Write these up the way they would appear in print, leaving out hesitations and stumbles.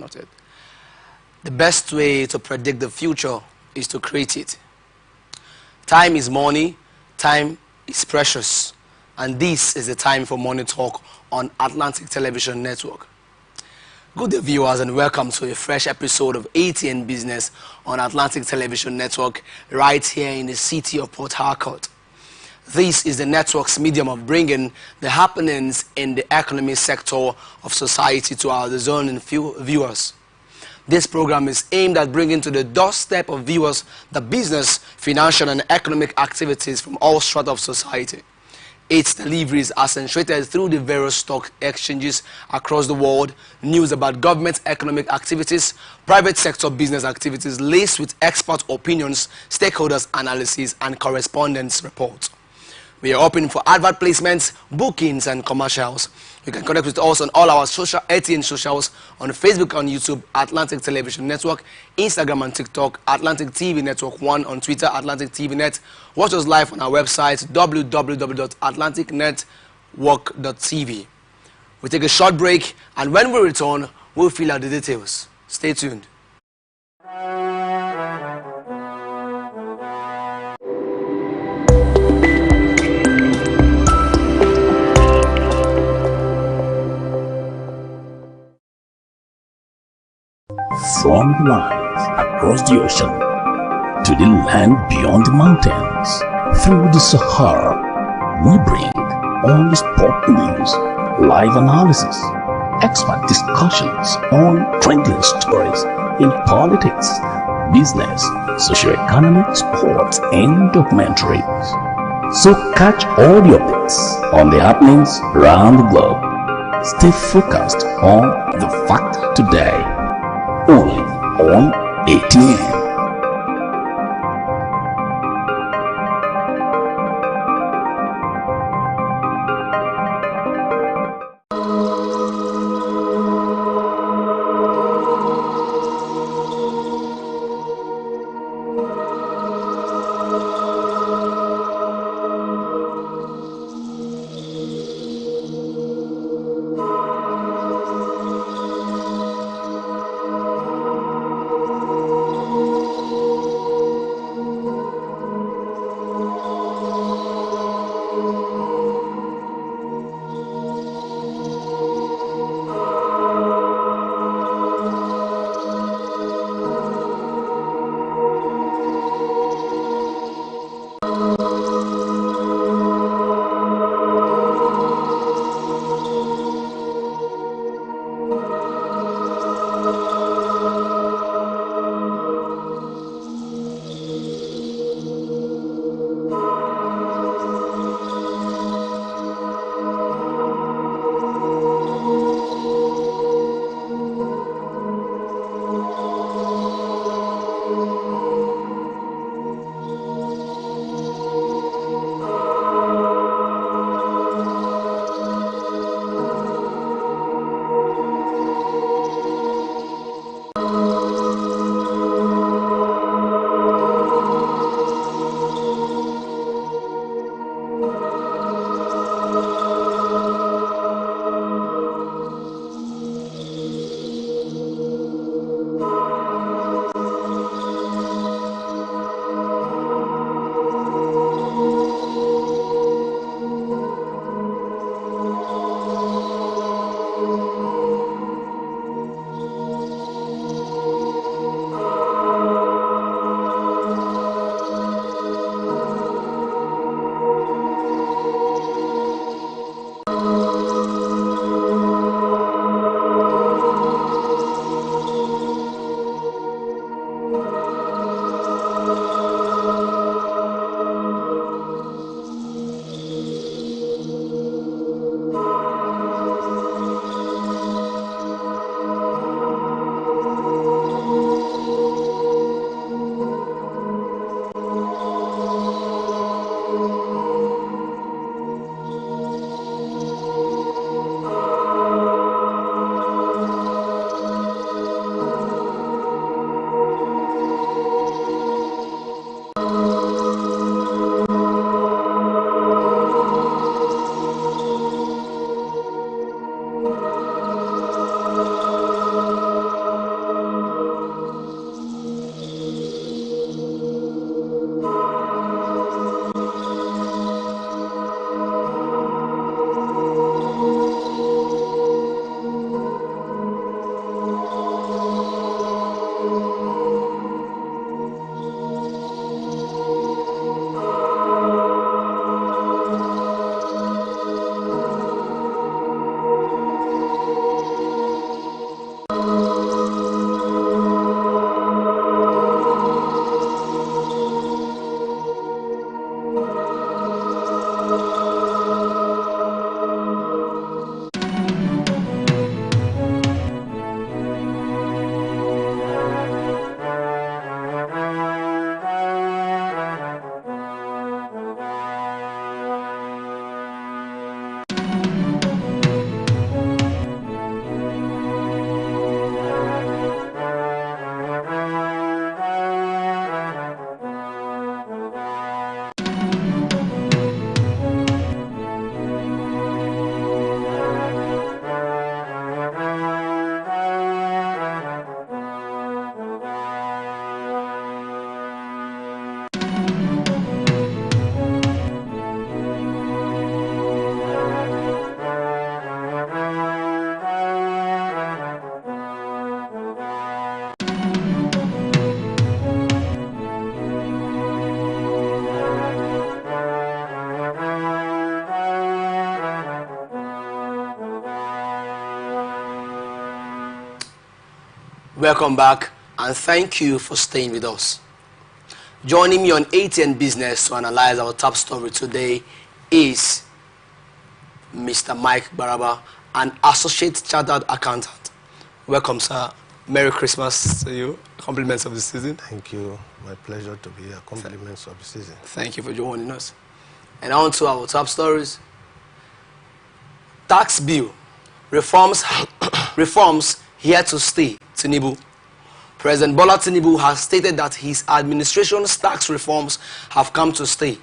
noted. The best way to predict the future is to create it. Time is money, time is precious, and this is the time for Money Talk on Atlantic Television Network. Good day, viewers, and welcome to a fresh episode of Atn Business on Atlantic Television Network right here in the city of Port Harcourt. This is the network's medium of bringing the happenings in the economic sector of society to our discerning viewers. This program is aimed at bringing to the doorstep of viewers the business, financial and economic activities from all strata of society. Its deliveries are centrated through the various stock exchanges across the world, news about government economic activities, private sector business activities laced with expert opinions, stakeholders analysis and correspondence reports. We are open for advert placements, bookings and commercials. You can connect with us on all our ATN socials on Facebook and YouTube, Atlantic Television Network, Instagram and TikTok, Atlantic TV Network 1, on Twitter, Atlantic TV Net. Watch us live on our website, www.atlanticnetwork.tv. We take a short break, and when we return, we'll fill out the details. Stay tuned. From the lands across the ocean to the land beyond the mountains, through the Sahara, we bring all the sport news, live analysis, expert discussions on trending stories in politics, business, socio-economic, sports, and documentaries. So catch all your picks on the happenings around the globe. Stay focused on the fact today. Only on ATN. Welcome back and thank you for staying with us. Joining me on Atn Business to analyze our top story today is Mr. Mike Baraba, an Associate Chartered Accountant. Welcome, sir. Merry Christmas to you. Compliments of the season. Thank you. My pleasure to be here. Compliments of the season. Thank you for joining us. And on to our top stories. Tax bill. Reforms here to stay. Tinubu. President Bola Tinubu has stated that his administration's tax reforms have come to stay.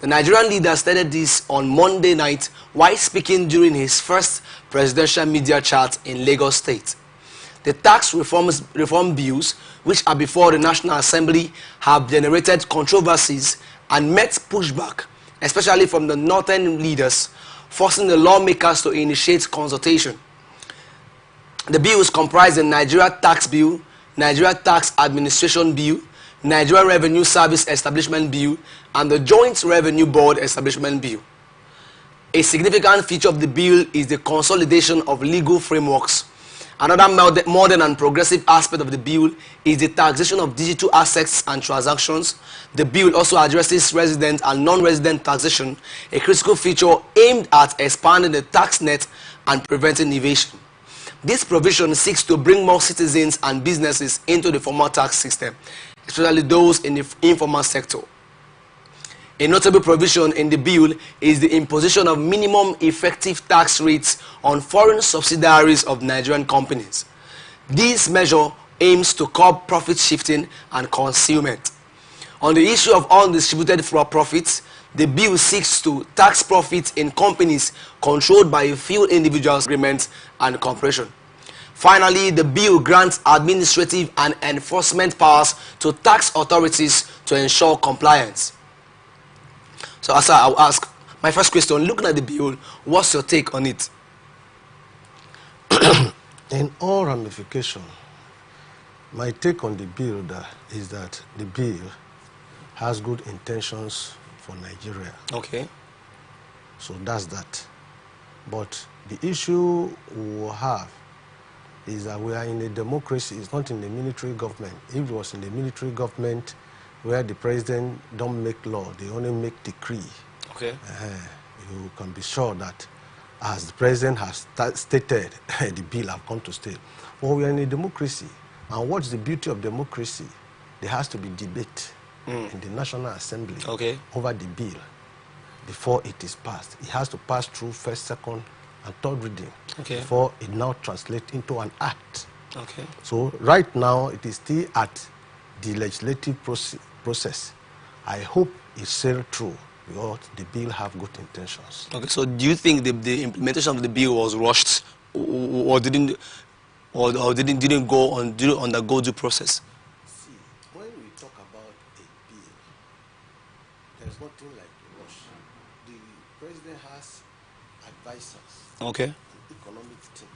The Nigerian leader stated this on Monday night while speaking during his first presidential media chat in Lagos State. The tax reform bills, which are before the National Assembly, have generated controversies and met pushback, especially from the northern leaders, forcing the lawmakers to initiate consultation. The bills comprise the Nigeria Tax Bill, Nigeria Tax Administration Bill, Nigeria Revenue Service Establishment Bill, and the Joint Revenue Board Establishment Bill. A significant feature of the bill is the consolidation of legal frameworks. Another modern and progressive aspect of the bill is the taxation of digital assets and transactions. The bill also addresses resident and non-resident taxation, a critical feature aimed at expanding the tax net and preventing evasion. This provision seeks to bring more citizens and businesses into the formal tax system, especially those in the informal sector. A notable provision in the bill is the imposition of minimum effective tax rates on foreign subsidiaries of Nigerian companies. This measure aims to curb profit shifting and concealment. On the issue of undistributed profits, the bill seeks to tax profits in companies controlled by a few individuals, agreements, and corporations. Finally, the bill grants administrative and enforcement powers to tax authorities to ensure compliance. So, sir, I'll ask my first question. Looking at the bill, what's your take on it? In all ramifications, my take on the bill is that the bill has good intentions for Nigeria. Okay. So that's that. But the issue we have is that we are in a democracy. It's not in a military government. If it was in the military government where the president don't make law, they only make decree. Okay. You can be sure that as the president has stated, the bill have come to stay. Well, we are in a democracy. And what's the beauty of democracy? There has to be debate in the National Assembly over the bill before it is passed. It has to pass through first, second, and third reading before it now translates into an act. Okay. So right now, it is still at the legislative process. I hope it's sailed through because the bill have good intentions. Okay, so do you think the implementation of the bill was rushed or didn't undergo due process? See, when we talk about a bill, there's nothing like a rush. The president has advisors, an economic team,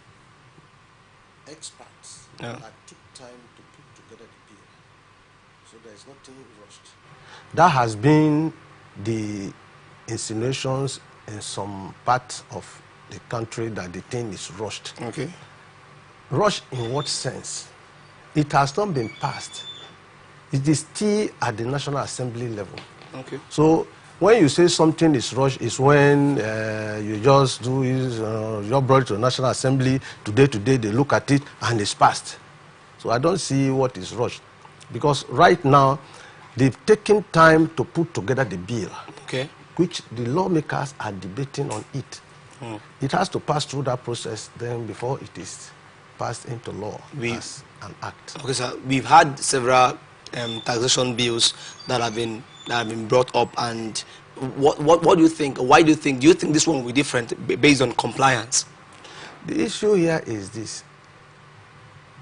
experts that took time to put together the bill. So there's nothing rushed. That has been the insinuations in some parts of the country that the thing is rushed. Okay. Rushed in what sense? It has not been passed. It is still at the National Assembly level. Okay. So when you say something is rushed, is when you just do you brought it to the National Assembly, today they look at it and it's passed. So I don't see what is rushed. Because right now, they've taken time to put together the bill, which the lawmakers are debating on it. It has to pass through that process then before it is passed into law as an act. Okay, sir. We've had several taxation bills that have been brought up, and what do you think? Why do you think? Do you think this one will be different based on compliance? The issue here is this.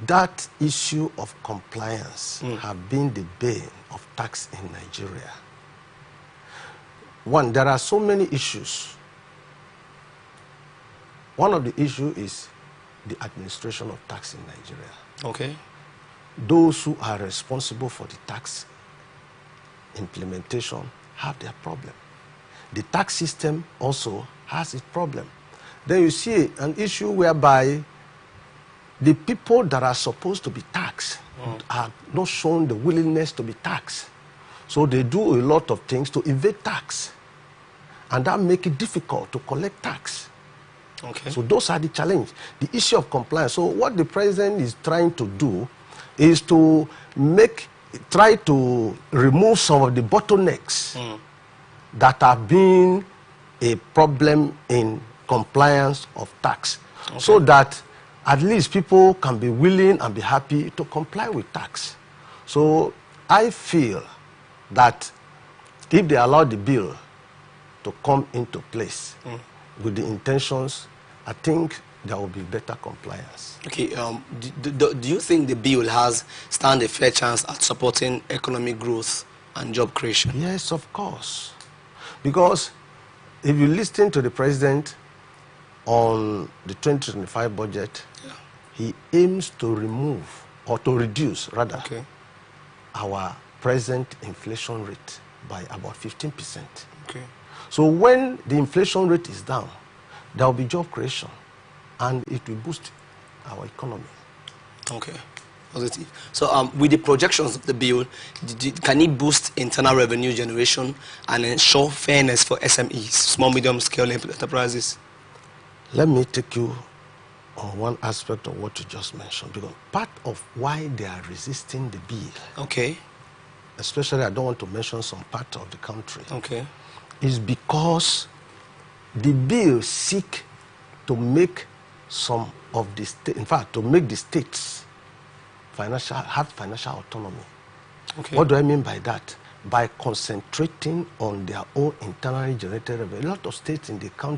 That issue of compliance have been the bane of tax in Nigeria. One, there are so many issues. One of the issues is the administration of tax in Nigeria. Okay. Those who are responsible for the tax implementation have their problem. The tax system also has its problem. Then you see an issue whereby the people that are supposed to be taxed are not shown the willingness to be taxed. So they do a lot of things to evade tax. And that makes it difficult to collect tax. Okay. So those are the challenge. The issue of compliance. So what the president is trying to do is to try to remove some of the bottlenecks that have been a problem in compliance of tax. Okay. So that at least people can be willing and be happy to comply with tax. So I feel that if they allow the bill to come into place with the intentions, I think there will be better compliance. Okay, do you think the bill has stand a fair chance at supporting economic growth and job creation? Yes, of course. Because if you listen to the president on the 2025 budget, he aims to remove, or to reduce rather, our present inflation rate by about 15%. Okay. So when the inflation rate is down, there will be job creation, and it will boost our economy. Okay, positive. So with the projections of the bill, can it boost internal revenue generation and ensure fairness for SMEs, small, medium scale enterprises? Let me take you on one aspect of what you just mentioned, because part of why they are resisting the bill, especially I don't want to mention some part of the country, is because the bill seek to make some of the states, in fact, to make the states have financial autonomy. What do I mean by that? By concentrating on their own internally generated revenue. A lot of states in the country